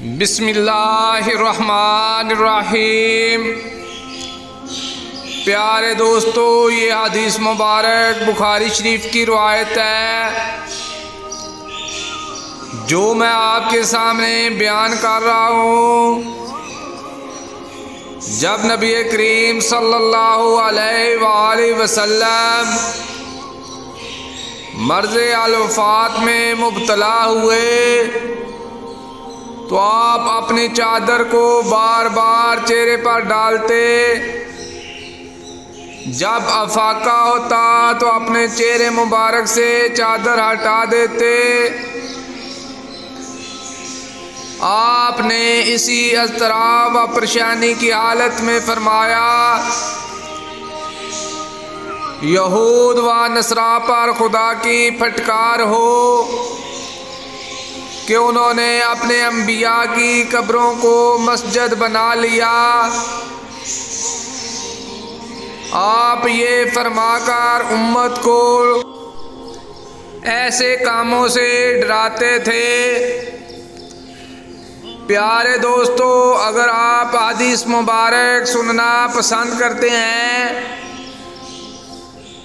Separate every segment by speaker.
Speaker 1: बिस्मिल्लाहिर्रहमानिर्रहीम। प्यारे दोस्तों, ये हदीस मुबारक बुखारी शरीफ की रिवायत है जो मैं आपके सामने बयान कर रहा हूँ। जब नबी करीम सल्लल्लाहु अलैहि वसल्लम मर्ज़ अल-वफ़ात में मुब्तला हुए तो आप अपनी चादर को बार बार चेहरे पर डालते। जब अफाका होता तो अपने चेहरे मुबारक से चादर हटा देते। आपने इसी अज़तराब व परेशानी की हालत में फरमाया, यहूद व नसरा पर खुदा की फटकार हो कि उन्होंने अपने अंबिया की कब्रों को मस्जिद बना लिया। आप ये फरमाकर उम्मत को ऐसे कामों से डराते थे। प्यारे दोस्तों, अगर आप हदीस मुबारक सुनना पसंद करते हैं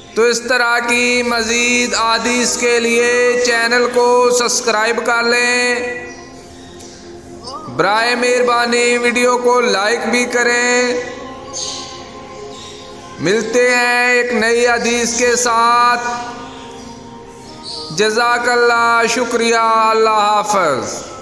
Speaker 1: तो इस तरह की मज़ीद हदीस के लिए चैनल को सब्सक्राइब कर लें। बराए मेहरबानी वीडियो को लाइक भी करें। मिलते हैं एक नई हदीस के साथ। जज़ाकल्लाह, शुक्रिया, अल्लाह हाफ़िज़।